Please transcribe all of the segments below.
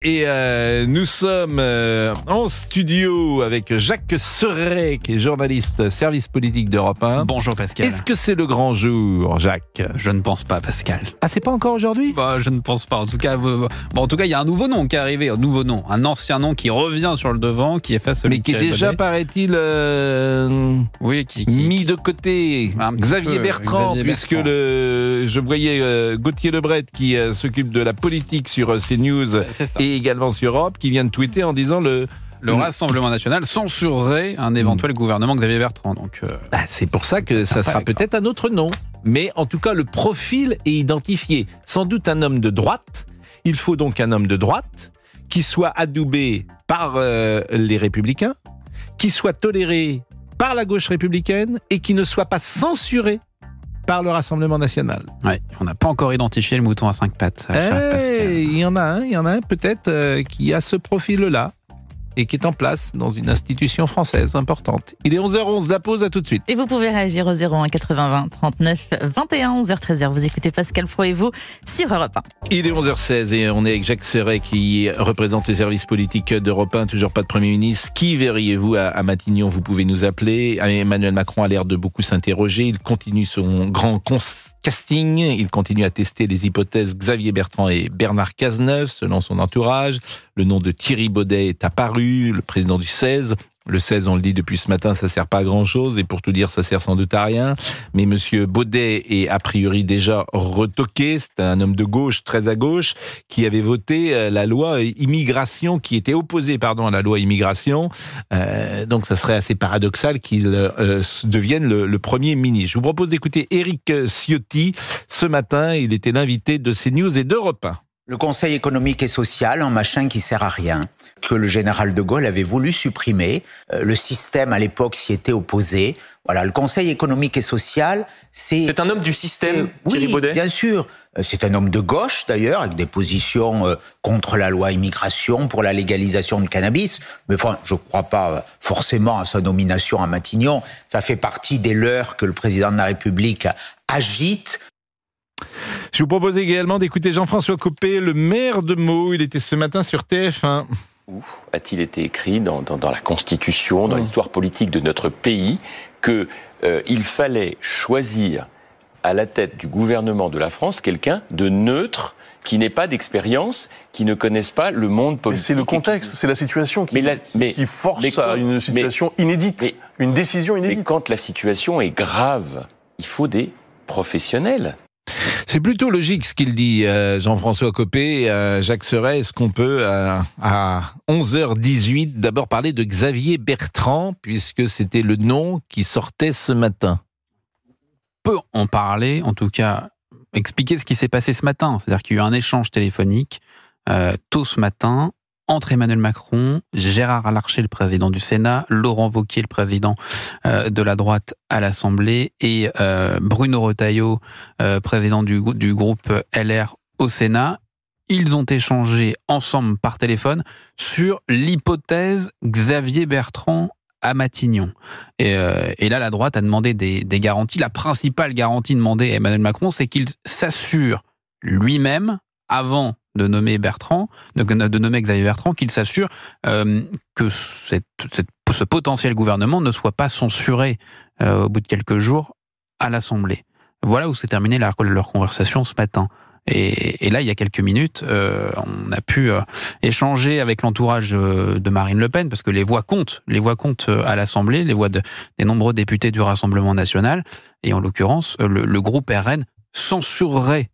Et nous sommes en studio avec Jacques Serret, qui est journaliste service politique d'Europe 1. Bonjour Pascal. Est-ce que c'est le grand jour, Jacques ? Je ne pense pas, Pascal. Ah, c'est pas encore aujourd'hui ? Je ne pense pas. En tout cas, il y a un nouveau nom qui est arrivé. Un nouveau nom, un ancien nom qui revient sur le devant, qui efface celui mais qui est déjà, paraît-il, mis de côté. Xavier Bertrand, puisque je voyais Gauthier Lebret qui s'occupe de la politique sur CNews et également sur Europe, qui vient de tweeter en disant le Rassemblement national censurerait un éventuel gouvernement Xavier Bertrand. Donc, c'est pour ça que ça sera peut-être un autre nom. Mais en tout cas, le profil est identifié. Sans doute un homme de droite. Il faut donc un homme de droite qui soit adoubé par les Républicains, qui soit toléré par la gauche républicaine et qui ne soit pas censuré par le Rassemblement national. Ouais, on n'a pas encore identifié le mouton à 5 pattes. Il y en a un peut-être qui a ce profil-là et qui est en place dans une institution française importante. Il est 11h11, la pause, à tout de suite. Et vous pouvez réagir au 01 80 20 39 21, 11h13. Vous écoutez Pascal Pro et vous sur Europe 1. Il est 11h16 et on est avec Jacques Serret qui représente le service politique d'Europe 1. Toujours pas de Premier ministre. Qui verriez-vous à Matignon ? Vous pouvez nous appeler. Emmanuel Macron a l'air de beaucoup s'interroger. Il continue son grand casting. Il continue à tester les hypothèses Xavier Bertrand et Bernard Cazeneuve, selon son entourage. Le nom de Thierry Baudet est apparu, le président du 16. Le 16, on le dit depuis ce matin, ça sert pas à grand-chose, et pour tout dire, ça sert sans doute à rien. Mais monsieur Baudet est a priori déjà retoqué. C'est un homme de gauche, très à gauche, qui avait voté la loi immigration, qui était opposé, à la loi immigration. Donc ça serait assez paradoxal qu'il devienne le Premier ministre. Je vous propose d'écouter Éric Ciotti. Ce matin, il était l'invité de CNews et d'Europe 1. Le Conseil économique et social, un machin qui sert à rien, que le général de Gaulle avait voulu supprimer. Le système, à l'époque, s'y était opposé. Voilà, le Conseil économique et social, C'est un homme du système, Thierry Baudet ? Oui, bien sûr. C'est un homme de gauche, d'ailleurs, avec des positions contre la loi immigration, pour la légalisation du cannabis. Mais enfin, je ne crois pas forcément à sa nomination à Matignon. Ça fait partie des leurres que le président de la République agite. Je vous propose également d'écouter Jean-François Copé, le maire de Meaux. Il était ce matin sur TF1. Où a-t-il été écrit dans la Constitution, dans l'histoire politique de notre pays, qu'il fallait choisir à la tête du gouvernement de la France quelqu'un de neutre, qui n'ait pas d'expérience, qui ne connaisse pas le monde politique. Mais c'est le contexte, c'est la situation qui force à une situation inédite, une décision inédite. Mais quand la situation est grave, il faut des professionnels. C'est plutôt logique ce qu'il dit, Jean-François Copé. Jacques Serret, est-ce qu'on peut, à 11h18, d'abord parler de Xavier Bertrand, puisque c'était le nom qui sortait ce matin ? On peut en parler, en tout cas, expliquer ce qui s'est passé ce matin. C'est-à-dire qu'il y a eu un échange téléphonique tôt ce matin entre Emmanuel Macron, Gérard Larcher, le président du Sénat, Laurent Wauquiez, le président de la droite à l'Assemblée, et Bruno Retailleau, président du groupe LR au Sénat. Ils ont échangé ensemble par téléphone sur l'hypothèse Xavier Bertrand à Matignon. Et là, la droite a demandé des garanties. La principale garantie demandée à Emmanuel Macron, c'est qu'il s'assure lui-même, avant de nommer Xavier Bertrand, qu'il s'assure que ce potentiel gouvernement ne soit pas censuré au bout de quelques jours à l'Assemblée. Voilà où s'est terminée leur conversation ce matin. Et là, il y a quelques minutes, on a pu échanger avec l'entourage de Marine Le Pen, parce que les voix comptent à l'Assemblée, les voix des nombreux députés du Rassemblement national, et en l'occurrence, le groupe RN censurerait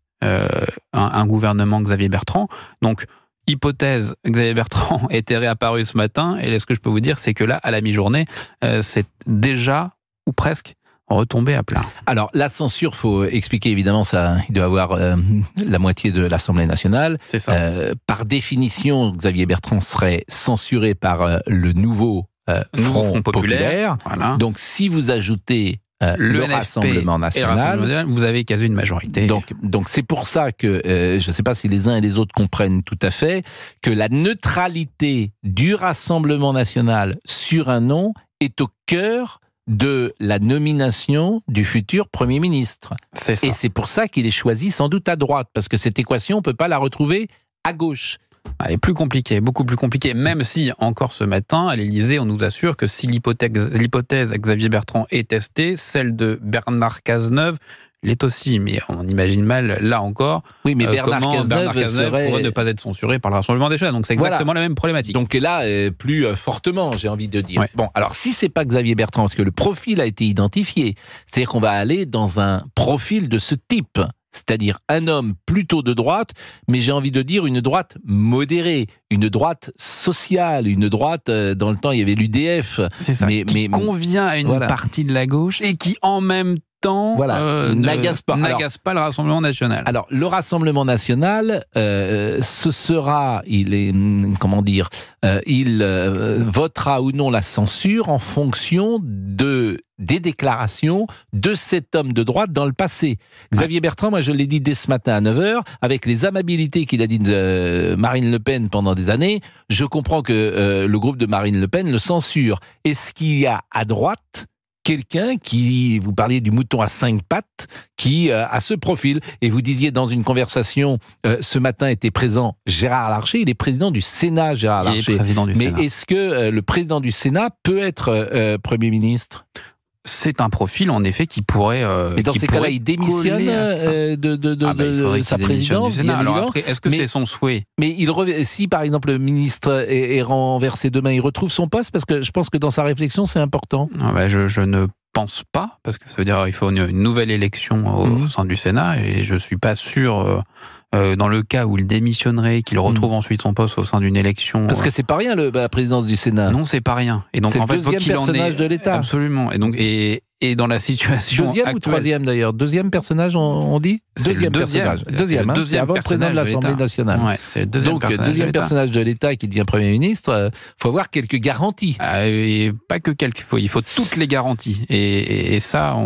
un gouvernement Xavier Bertrand. Donc, hypothèse, Xavier Bertrand était réapparu ce matin, et ce que je peux vous dire, c'est que là, à la mi-journée, c'est déjà, ou presque, retombé à plat. Alors, la censure, faut expliquer évidemment ça. Il doit avoir la moitié de l'Assemblée nationale. C'est ça. Par définition, Xavier Bertrand serait censuré par le nouveau Front populaire. Voilà. Donc, si vous ajoutez le NFP Rassemblement national, vous avez quasi une majorité. Donc c'est pour ça que, je ne sais pas si les uns et les autres comprennent tout à fait, que la neutralité du Rassemblement national sur un nom est au cœur de la nomination du futur Premier ministre. C'est ça. Et c'est pour ça qu'il est choisi sans doute à droite, parce que cette équation, on ne peut pas la retrouver à gauche. Elle est plus compliquée, beaucoup plus compliquée, même si, encore ce matin, à l'Élysée, on nous assure que si l'hypothèse Xavier Bertrand est testée, celle de Bernard Cazeneuve l'est aussi. Mais on imagine mal, là encore, oui, mais Bernard Cazeneuve pourrait ne pas être censuré par le Rassemblement national. Donc c'est exactement la même problématique. Donc là, plus fortement, j'ai envie de dire. Ouais. Bon, alors si c'est pas Xavier Bertrand, parce que le profil a été identifié, c'est-à-dire qu'on va aller dans un profil de ce type. C'est-à-dire un homme plutôt de droite, mais j'ai envie de dire une droite modérée, une droite sociale, une droite, dans le temps il y avait l'UDF. C'est ça, qui convient à une partie de la gauche et qui en même temps n'agace pas le Rassemblement national. Alors le Rassemblement national, ce sera, il votera ou non la censure en fonction des déclarations de cet homme de droite dans le passé. Xavier Bertrand, moi je l'ai dit dès ce matin à 9h, avec les amabilités qu'il a dit de Marine Le Pen pendant des années, je comprends que le groupe de Marine Le Pen le censure. Est-ce qu'il y a à droite quelqu'un qui, vous parliez du mouton à 5 pattes, qui a ce profil, et vous disiez dans une conversation, ce matin était présent Gérard Larcher, il est président du Sénat, Gérard Larcher. Mais est-ce que le président du Sénat peut être Premier ministre ? C'est un profil, en effet, qui pourrait... Mais dans ces cas-là, il démissionne de sa présidence. Alors après, est-ce que c'est son souhait ? Mais si, par exemple, le ministre est renversé demain, il retrouve son poste ? Parce que je pense que dans sa réflexion, c'est important. Je ne pense pas, parce que ça veut dire qu'il faut une nouvelle élection au sein du Sénat, et je ne suis pas sûr... dans le cas où il démissionnerait, qu'il retrouve ensuite son poste au sein d'une élection... Parce que c'est pas rien, la présidence du Sénat. Non, c'est pas rien. Et donc, c'est en fait, le deuxième personnage de l'État. Absolument. Et donc, et dans la situation deuxième actuelle... ou troisième d'ailleurs ? Deuxième personnage, on dit ? Deuxième personnage. Deuxième, c'est avant le président de l'Assemblée nationale. Ouais, c'est le deuxième personnage de l'État qui devient Premier ministre. Faut avoir quelques garanties. Et pas que quelques, il faut toutes les garanties. Et ça,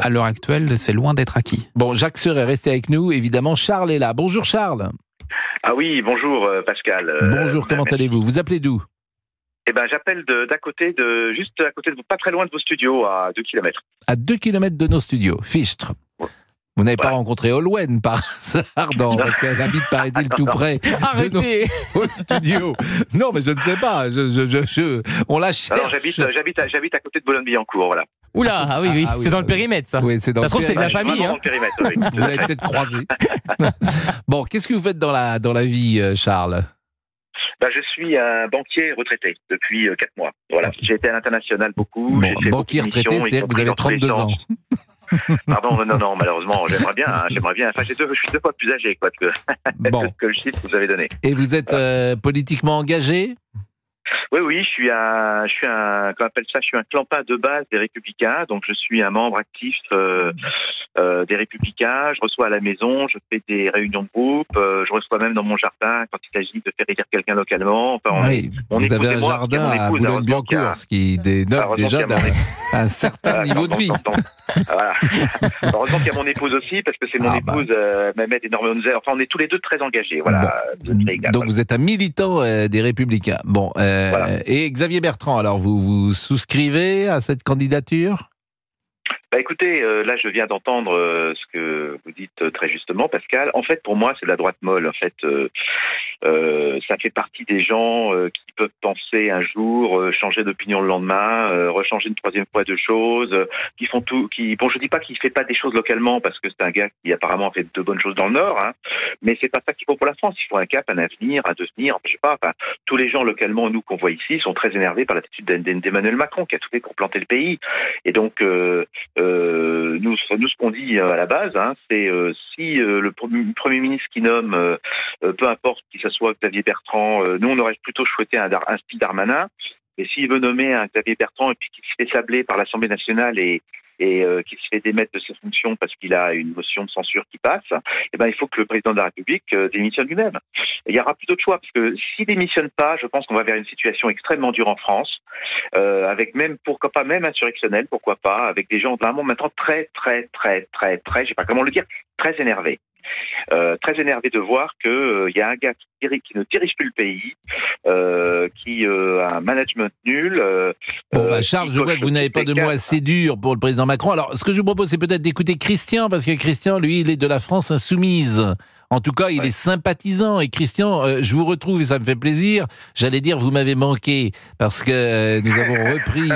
à l'heure actuelle, c'est loin d'être acquis. Bon, Jacques Seur est resté avec nous. Évidemment, Charles est là. Bonjour Charles. Ah oui, bonjour Pascal. Bonjour, comment allez-vous ? Vous appelez d'où ? Eh ben, j'appelle juste à côté de vous, pas très loin de vos studios, à 2 km. À 2 km de nos studios, Fichtre. Vous n'avez pas rencontré Olwen par hasard, parce qu'elle habite, paraît-il, tout près de nos studios. Non, mais je ne sais pas. On la cherche. Alors, j'habite à côté de Boulogne-Billancourt, voilà. Oula, ah oui, c'est dans le périmètre, ça. Oui, c'est dans ça se trouve, c'est de la famille. Dans le périmètre, oui. Vous l'avez peut-être croisé. Bon, qu'est-ce que vous faites dans la vie, Charles ? Je suis un banquier retraité depuis 4 mois. Voilà. J'ai été à l'international beaucoup. Bon, banquier retraité, c'est-à-dire que vous avez 32 ans. Pardon, non, malheureusement, j'aimerais bien. Enfin, je suis 2 fois plus âgé que le chiffre que vous avez donné. Et vous êtes politiquement engagé ? Oui, je suis un clampin de base des Républicains, donc je suis un membre actif des Républicains. Je reçois à la maison, je fais des réunions de groupe, je reçois même dans mon jardin quand il s'agit de faire élire quelqu'un localement. Enfin, vous avez un jardin à Boulogne-Billancourt, ce qui dénote déjà un certain niveau de vie. Voilà. Heureusement qu'il y a mon épouse aussi, parce que c'est mon épouse m'aide énormément. Enfin, on est tous les deux très engagés. Voilà. Donc vous êtes un militant des Républicains. Bon. Voilà. Et Xavier Bertrand, alors vous souscrivez à cette candidature ? Écoutez, là je viens d'entendre ce que vous dites très justement, Pascal. En fait, pour moi, c'est de la droite molle. En fait, ça fait partie des gens qui peuvent penser un jour, changer d'opinion le lendemain, rechanger une troisième fois de choses, qui font tout. Bon, je dis pas qu'il fait pas des choses localement, parce que c'est un gars qui apparemment fait de bonnes choses dans le Nord, hein, mais c'est pas ça qu'il faut pour la France. Il faut un cap, un avenir, un devenir. Je sais pas. Enfin, tous les gens localement, nous qu'on voit ici, sont très énervés par l'attitude d'Emmanuel Macron, qui a tout fait pour planter le pays. Et donc nous, ce qu'on dit à la base, hein, c'est si le Premier ministre qui nomme, peu importe qui ce soit Xavier Bertrand, nous on aurait plutôt souhaité un style Darmanin, et s'il veut nommer un Xavier Bertrand et puis qu'il se fait sabler par l'Assemblée nationale et qu'il se fait démettre de ses fonctions parce qu'il a une motion de censure qui passe, il faut que le président de la République démissionne lui-même. Il y aura plus d'autres choix, parce que s'il démissionne pas, je pense qu'on va vers une situation extrêmement dure en France, avec même, pourquoi pas, même insurrectionnelle, pourquoi pas, avec des gens vraiment maintenant très, je sais pas comment le dire, très énervés. Très énervé de voir qu'il y a un gars qui ne dirige plus le pays, qui a un management nul. Charles, je vois que vous n'avez pas de mots assez durs pour le président Macron. Alors, ce que je vous propose, c'est peut-être d'écouter Christian, parce que Christian, lui, il est de la France insoumise. En tout cas, il est sympathisant. Et Christian, je vous retrouve et ça me fait plaisir. J'allais dire, vous m'avez manqué parce que nous avons repris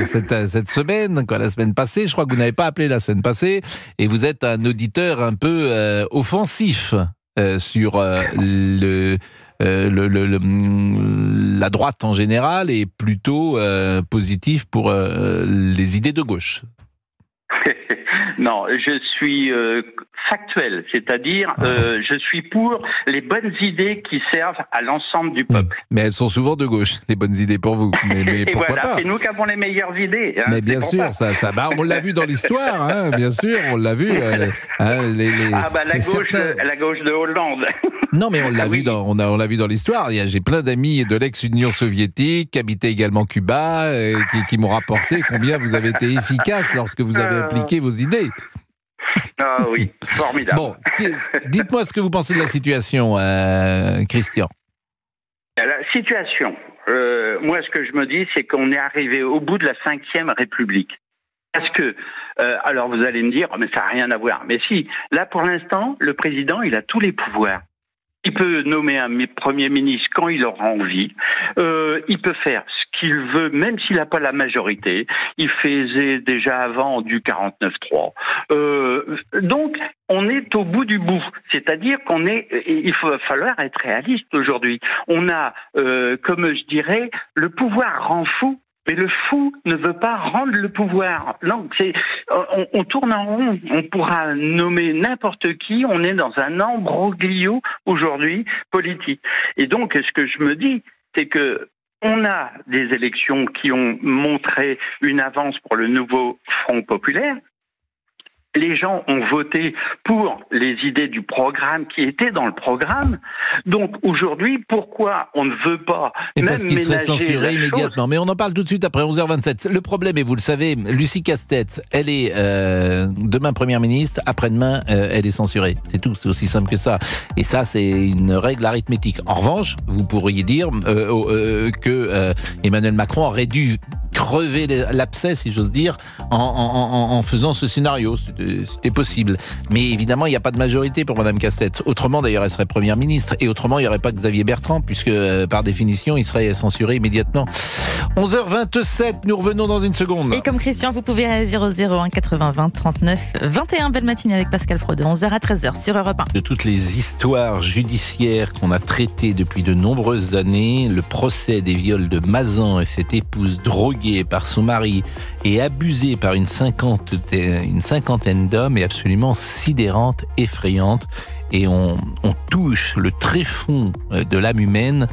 cette semaine, la semaine passée. Je crois que vous n'avez pas appelé la semaine passée. Et vous êtes un auditeur un peu offensif sur la droite en général et plutôt positif pour les idées de gauche. Non, je suis factuel, c'est-à-dire je suis pour les bonnes idées qui servent à l'ensemble du peuple. Mais elles sont souvent de gauche, les bonnes idées pour vous. Mais et pourquoi voilà, pas? c'est nous qui avons les meilleures idées. Hein, mais bien sûr, ça, on l'a vu dans l'histoire, hein, bien sûr, on l'a vu. La gauche de Hollande. Non, mais on l'a vu on l'a vu dans l'histoire. J'ai plein d'amis de l'ex-Union soviétique qui habitaient également Cuba, qui m'ont rapporté combien vous avez été efficace lorsque vous avez appliqué vos idées. Ah oui, formidable. Bon, dites-moi ce que vous pensez de la situation, Christian. La situation, moi ce que je me dis, c'est qu'on est arrivé au bout de la 5e République. Parce que, alors vous allez me dire, mais ça n'a rien à voir. Mais si, là pour l'instant, le président, il a tous les pouvoirs. Il peut nommer un Premier ministre quand il aura envie. Il peut faire ce qu'il veut, même s'il n'a pas la majorité. Il faisait déjà avant du 49-3. Donc, on est au bout du bout. C'est-à-dire il va falloir être réaliste aujourd'hui. On a, comme je dirais, le pouvoir rend fou. Mais le fou ne veut pas rendre le pouvoir. Non, on tourne en rond. On pourra nommer n'importe qui. On est dans un imbroglio aujourd'hui politique. Et donc, ce que je me dis, c'est que on a des élections qui ont montré une avance pour le nouveau Front populaire. Les gens ont voté pour les idées du programme qui étaient dans le programme. Donc aujourd'hui, pourquoi on ne veut pas et même parce qu'il serait censuré immédiatement. Mais on en parle tout de suite après 11h27. Le problème, et vous le savez, Lucie Castet, elle est demain Première ministre, après-demain, elle est censurée. C'est tout, c'est aussi simple que ça. Et ça, c'est une règle arithmétique. En revanche, vous pourriez dire que Emmanuel Macron aurait dû crever l'abcès, si j'ose dire, en faisant ce scénario. C'était possible. Mais évidemment, il n'y a pas de majorité pour Madame Castet. Autrement, d'ailleurs, elle serait Première ministre. Et autrement, il n'y aurait pas Xavier Bertrand, puisque, par définition, il serait censuré immédiatement. 11h27, nous revenons dans une seconde. Et comme Christian, vous pouvez réagir au 01 80 20 39 21. Belle matinée avec Pascal Fraud, de 11h à 13h sur Europe 1. De toutes les histoires judiciaires qu'on a traitées depuis de nombreuses années, le procès des viols de Mazan et cette épouse droguée par son mari et abusée par une cinquantaine d'hommes est absolument sidérante, effrayante. Et on touche le tréfonds de l'âme humaine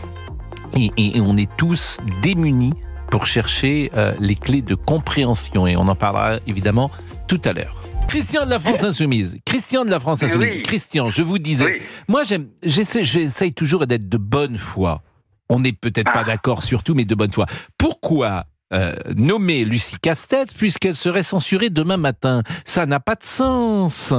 et on est tous démunis pour chercher les clés de compréhension. Et on en parlera évidemment tout à l'heure. Christian de la France Insoumise. Oui. Christian, je vous disais, moi j'essaye toujours d'être de bonne foi. On n'est peut-être pas d'accord sur tout, mais de bonne foi. Pourquoi nommer Lucie Castet puisqu'elle serait censurée demain matin? Ça n'a pas de sens.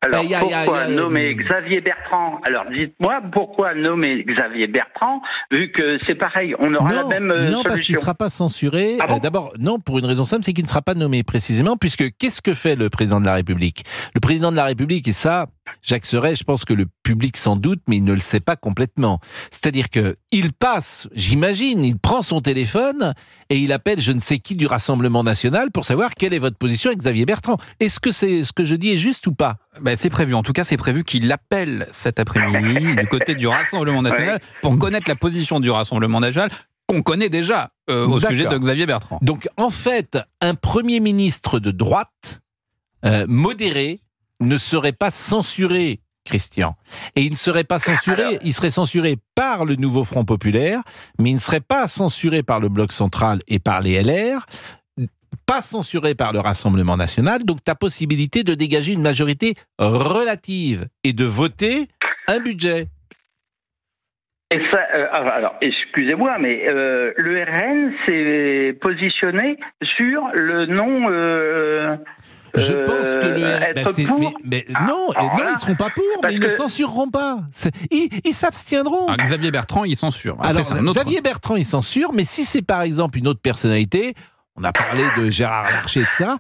Alors, pourquoi nommer Xavier Bertrand? Alors, dites-moi, pourquoi nommer Xavier Bertrand, vu que c'est pareil, on aura la même solution? Non, parce qu'il ne sera pas censuré. D'abord, non, pour une raison simple, c'est qu'il ne sera pas nommé précisément, puisque qu'est-ce que fait le président de la République? Le président de la République, et ça, Jacques Serret, je pense que le public s'en doute, mais il ne le sait pas complètement. C'est-à-dire qu'il passe, j'imagine, il prend son téléphone et il appelle je ne sais qui du Rassemblement National pour savoir quelle est votre position avec Xavier Bertrand. Est-ce que ce que je dis est juste ou pas? C'est prévu. En tout cas, c'est prévu qu'il appelle cet après-midi du côté du Rassemblement National pour connaître la position du Rassemblement National qu'on connaît déjà au sujet de Xavier Bertrand. Donc, en fait, un Premier ministre de droite modéré ne serait pas censuré, Christian. Et il ne serait pas censuré, il serait censuré par le nouveau Front populaire, mais il ne serait pas censuré par le Bloc central et par les LR, pas censuré par le Rassemblement national, donc tu as possibilité de dégager une majorité relative et de voter un budget. Et ça, alors, excusez-moi, mais le RN s'est positionné sur le nom... Je pense que non, ils ne seront pas pour, mais ils ne censureront pas. Ils s'abstiendront. Xavier Bertrand, il censure. Après, Xavier Bertrand, il censure, mais si c'est par exemple une autre personnalité, on a parlé de Gérard Larcher de ça,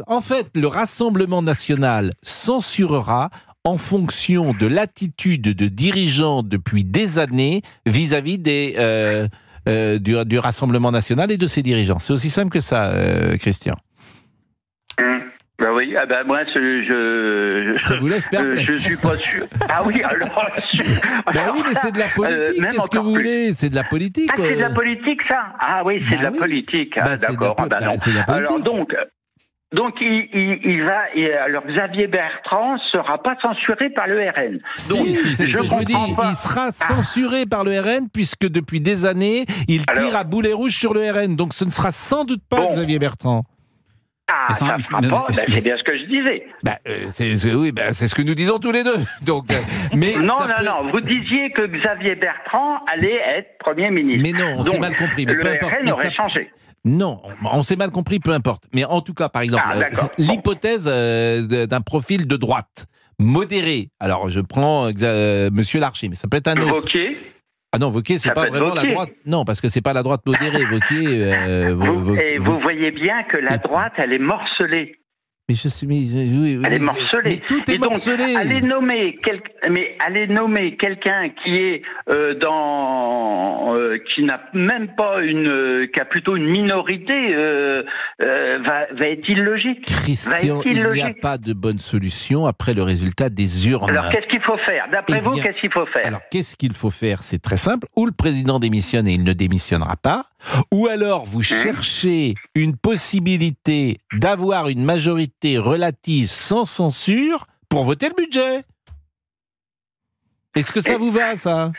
en fait, le Rassemblement national censurera en fonction de l'attitude de dirigeants depuis des années vis-à-vis du Rassemblement national et de ses dirigeants. C'est aussi simple que ça, Christian. Ben oui, moi, ça vous laisse perplexe. Je suis pas sûr. Ah oui, alors. Ben oui, mais c'est de la politique. Qu'est-ce que vous voulez? C'est de la politique. Ah, c'est de la politique, ça. Ah oui, c'est de la politique. D'accord. C'est de la politique. Alors donc il va. Alors Xavier Bertrand sera pas censuré par le RN. Donc je vous dis, il sera censuré par le RN puisque depuis des années il tire à boulet rouge sur le RN. Donc ce ne sera sans doute pas Xavier Bertrand. Ah, ça ne fera pas. C'est bien ce que je disais. C'est ce que nous disons tous les deux. Donc, mais non. Vous disiez que Xavier Bertrand allait être Premier ministre. Mais non, on s'est mal compris. Mais le RN aurait changé. Non, on s'est mal compris, peu importe. Mais en tout cas, par exemple, l'hypothèse d'un profil de droite, modéré. Alors, je prends Monsieur Larcher, mais ça peut être un autre. Wauquiez. Ah non, Wauquiez, c'est pas vraiment la droite. Non, parce que c'est pas la droite modérée. Wauquiez. Vous voyez bien que la droite, elle est morcelée. Mais je suis elle est morcelée. Mais tout est morcelé. Allez nommer quelqu'un qui est qui n'a même pas qui a plutôt une minorité va être illogique. Christian, il n'y a pas de bonne solution après le résultat des urnes. Alors qu'est-ce qu'il faut faire? D'après vous, qu'est-ce qu'il faut faire? Alors qu'est-ce qu'il faut faire? C'est très simple. Ou le président démissionne et il ne démissionnera pas. Ou alors vous cherchez une possibilité d'avoir une majorité relative sans censure pour voter le budget. Est-ce que ça vous va, ça?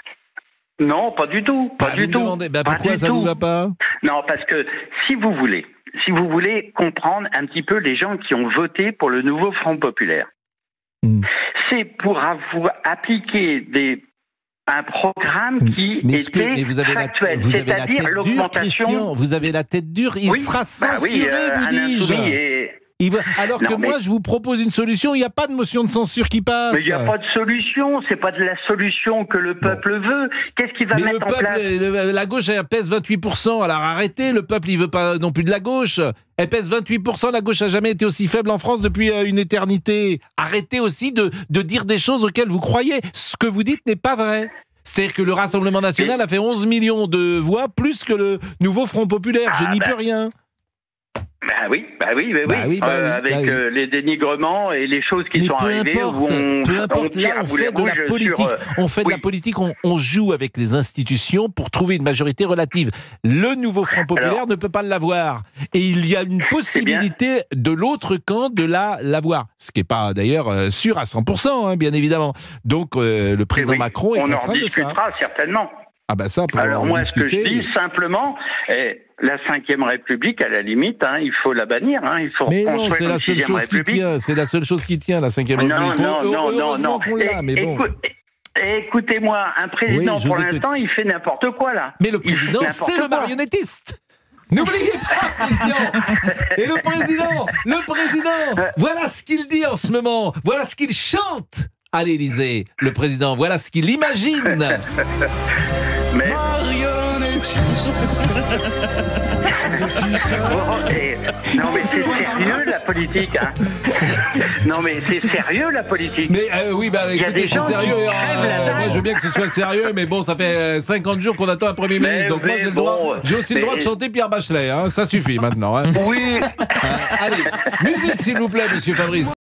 Non, pas du tout. Pas du tout. Pourquoi ça vous va pas? Non, parce que si vous voulez comprendre un petit peu les gens qui ont voté pour le nouveau Front populaire, c'est pour appliquer un programme qui était factuel, c'est-à-dire l'augmentation. Vous avez la tête dure, il sera censuré, vous dis-je. Alors que moi, je vous propose une solution, il n'y a pas de motion de censure qui passe. Mais il n'y a pas de solution, c'est pas de la solution que le peuple veut. Qu'est-ce qu'il va mettre en place? La gauche, elle pèse 28%, alors arrêtez, le peuple, il veut pas non plus de la gauche. Elle pèse 28%, la gauche n'a jamais été aussi faible en France depuis une éternité. Arrêtez aussi de dire des choses auxquelles vous croyez. Ce que vous dites n'est pas vrai. C'est-à-dire que le Rassemblement national a fait 11 millions de voix, plus que le nouveau Front populaire. Je n'y peux rien. Oui. Avec les dénigrements et les choses qui sont arrivées. Peu importe, là, on fait de la politique. On fait de la politique, on joue avec les institutions pour trouver une majorité relative. Le nouveau Front populaire ne peut pas l'avoir. Et il y a une possibilité de l'autre camp de l'avoir. Ce qui n'est pas d'ailleurs sûr à 100%, bien évidemment. Donc le président Macron est en train de ça. On en discutera certainement. Ah ben ça, pour alors moi, discuter... ce que je dis simplement, la 5e République, à la limite, il faut la bannir. Il faut non, c'est la seule chose qui tient. C'est la seule chose qui tient, la 5e République. Non. Qu'on l'a, mais bon. Écoutez-moi, un président, pour l'instant, il fait n'importe quoi, là. Mais le président, c'est le marionnettiste. N'oubliez pas, Christian. Et le président, voilà ce qu'il dit en ce moment. Voilà ce qu'il chante à l'Élysée. Le président, voilà ce qu'il imagine. Mais... Non mais c'est sérieux la politique. Non mais c'est sérieux la politique. Mais écoutez, c'est sérieux. Moi je veux bien que ce soit sérieux, mais bon, ça fait 50 jours qu'on attend un Premier ministre. Donc moi j'ai aussi le droit de chanter Pierre Bachelet. Ça suffit maintenant. Oui. Allez, musique s'il vous plaît, monsieur Fabrice.